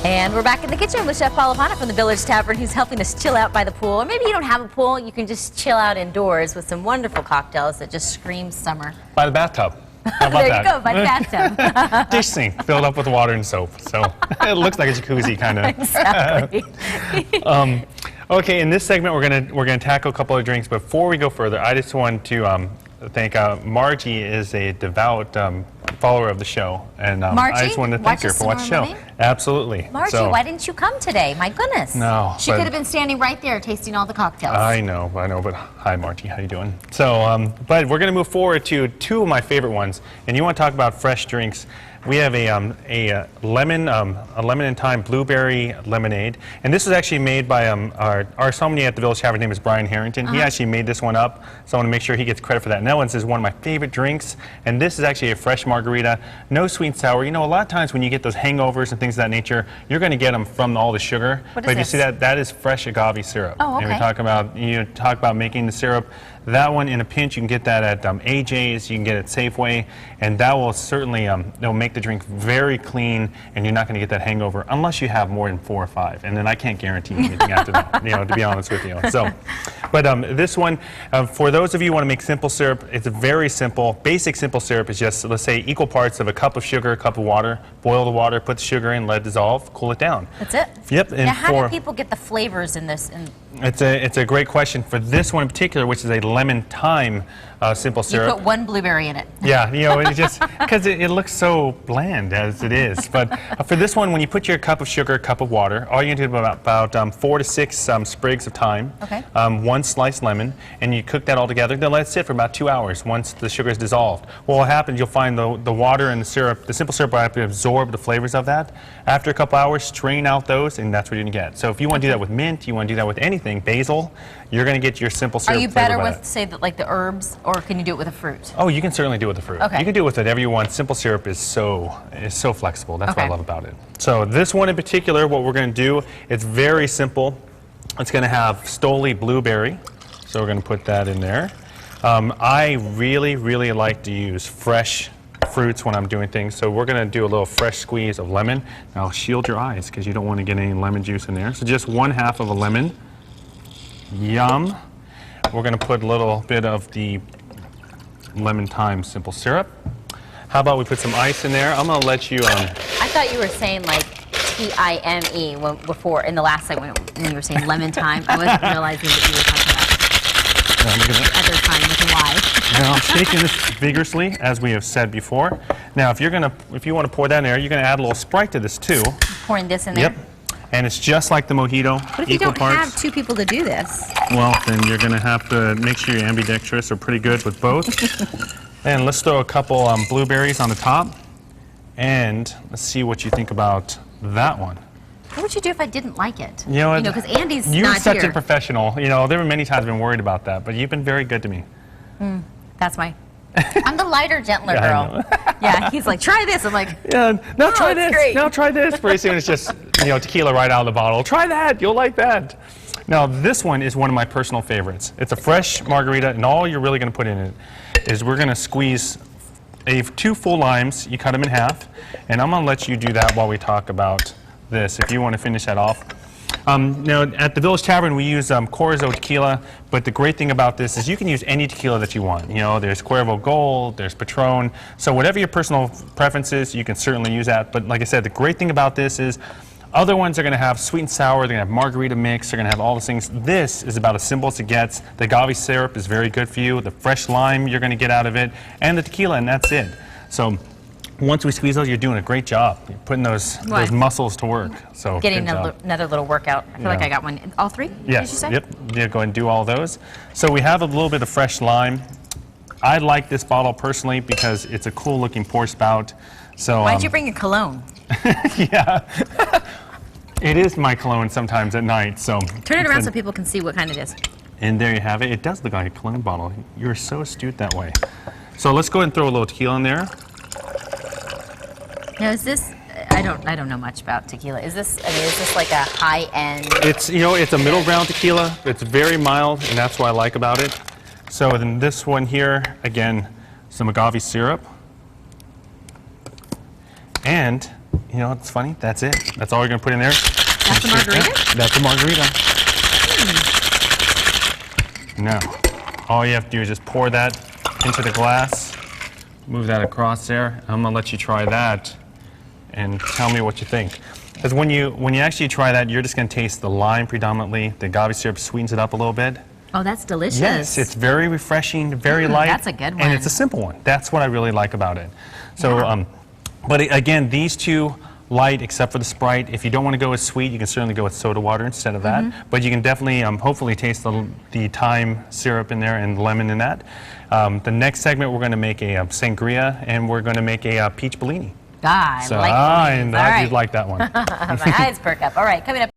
And we're back in the kitchen with Chef Paul Apana from the Village Tavern, who's helping us chill out by the pool. Or maybe you don't have a pool, you can just chill out indoors with some wonderful cocktails that just scream summer. By the bathtub. How about there that? you go, by the bathtub. Dish sink filled up with water and soap. So it looks like a jacuzzi kind of. Exactly. Okay, in this segment we're gonna tackle a couple of drinks. Before we go further, I just want to thank Margie is a devout follower of the show, and I just wanted to thank her for watching the show. Movie? Absolutely. Margie, why didn't you come today? My goodness. No. She could have been standing right there tasting all the cocktails. I know, but hi Margie, how you doing? So, but we're gonna move forward to two of my favorite ones, and you want to talk about fresh drinks. We have a lemon and thyme blueberry lemonade, and this was actually made by our sommelier at the Village Tavern. His name is Brian Harrington. He actually made this one up, so I want to make sure he gets credit for that. And that one is one of my favorite drinks, and this is actually a fresh margarita, no sweet and sour. You know, a lot of times when you get those hangovers and things of that nature, you're going to get them from all the sugar. What is but if you this? see that is fresh agave syrup. Oh, okay. And you talk about making the syrup. That one in a pinch, you can get that at AJ's, you can get it at Safeway, and that will certainly they'll make the drink very clean, and you're not going to get that hangover unless you have more than 4 or 5, and then I can't guarantee anything after that, you know, to be honest with you. So, but this one, for those of you who want to make simple syrup, it's a very simple, basic simple syrup is just, let's say, equal parts of a cup of sugar, a cup of water. Boil the water, put the sugar in, let it dissolve, cool it down. That's it? Yep. And now, how do people get the flavors in this? It's a great question. For this one in particular, which is a lemon thyme simple syrup. You put one blueberry in it. Yeah, you know, it's just because it looks so bland as it is. But for this one, when you put your cup of sugar, cup of water, all you're going to do is about 4 to 6 sprigs of thyme, okay. 1 sliced lemon, and you cook that all together. Then let it sit for about 2 hours once the sugar is dissolved. Well, what happens, you'll find the water and the syrup, the simple syrup will have to absorb the flavors of that. After a couple hours, strain out those, and that's what you're going to get. So if you want to do that with mint, you want to do that with anything, basil, you're going to get your simple syrup. Are you better with, say, like the herbs, or can you do it with a fruit? Oh, you can certainly do it with the fruit. Okay. You can do it with whatever you want. Simple syrup is so flexible. That's what I love about it. So this one in particular, what we're going to do, it's very simple. It's going to have Stoli blueberry, so we're going to put that in there. I really, really like to use fresh fruits when I'm doing things, so we're going to do a little fresh squeeze of lemon. Now shield your eyes because you don't want to get any lemon juice in there. So just 1/2 of a lemon. Yum. We're going to put a little bit of the lemon thyme simple syrup. How about we put some ice in there? I'm going to let you I thought you were saying like T-I-M-E before in the last segment when you were saying lemon thyme. I wasn't realizing that you were talking about the other time with a Y. Now I'm shaking this vigorously, as we have said before. Now if you want to pour that in there, you're going to add a little Sprite to this too. Pouring this in there? Yep. And it's just like the mojito. What if you don't have 2 people to do this? Well, then you're going to have to make sure you're ambidextrous or pretty good with both. And let's throw a couple blueberries on the top. And let's see what you think about that one. What would you do if I didn't like it? You know, because Andy's not here. You're such a professional. You know, there were many times I've been worried about that, but you've been very good to me. That's my... I'm the lighter, gentler girl. Yeah, he's like, try this. I'm like, yeah, now try this. Great. Now try this. Pretty soon it's just, you know, tequila right out of the bottle. Try that. You'll like that. Now this one is one of my personal favorites. It's a fresh margarita, and all you're really going to put in it is we're going to squeeze 2 full limes. You cut them in half, and I'm going to let you do that while we talk about this. If you want to finish that off. Now, at the Village Tavern, we use Cuervo tequila, but the great thing about this is you can use any tequila that you want. You know, there's Cuervo Gold, there's Patron, so whatever your personal preference is, you can certainly use that. But like I said, the great thing about this is other ones are going to have sweet and sour, they're going to have margarita mix, they're going to have all those things. This is about as simple as it gets. The agave syrup is very good for you, the fresh lime you're going to get out of it, and the tequila, and that's it. So once we squeeze those, you're doing a great job. You're putting those muscles to work. So getting another little workout. I feel like I got one. All 3? Yes. Did you say? Yep. Yeah, go ahead and do all those. So we have a little bit of fresh lime. I like this bottle personally because it's a cool looking pour spout. So why'd you bring a cologne? Yeah. It is my cologne sometimes at night. So turn it around so people can see what kind it is. And there you have it. It does look like a cologne bottle. You're so astute that way. So let's go ahead and throw a little tequila in there. Now is this, I don't know much about tequila. Is this like a high end? It's, you know, it's a middle ground tequila. It's very mild, and that's what I like about it. So then this one here, again, some agave syrup. And you know what's funny? That's it. That's all you're going to put in there. That's a margarita? That's a margarita. Now, all you have to do is just pour that into the glass, move that across there. I'm going to let you try that and tell me what you think. Because when you actually try that, you're just going to taste the lime predominantly. The agave syrup sweetens it up a little bit. Oh, that's delicious. Yes, it's very refreshing, very light. That's a good one. And it's a simple one. That's what I really like about it. So, Yeah. but again, these two, light except for the Sprite. If you don't want to go with sweet, you can certainly go with soda water instead of that. But you can definitely, hopefully, taste the thyme syrup in there and the lemon in that. The next segment, we're going to make a sangria, and we're going to make a peach Bellini. I So, like and All right. you'd like that one. My eyes perk up. All right, coming up.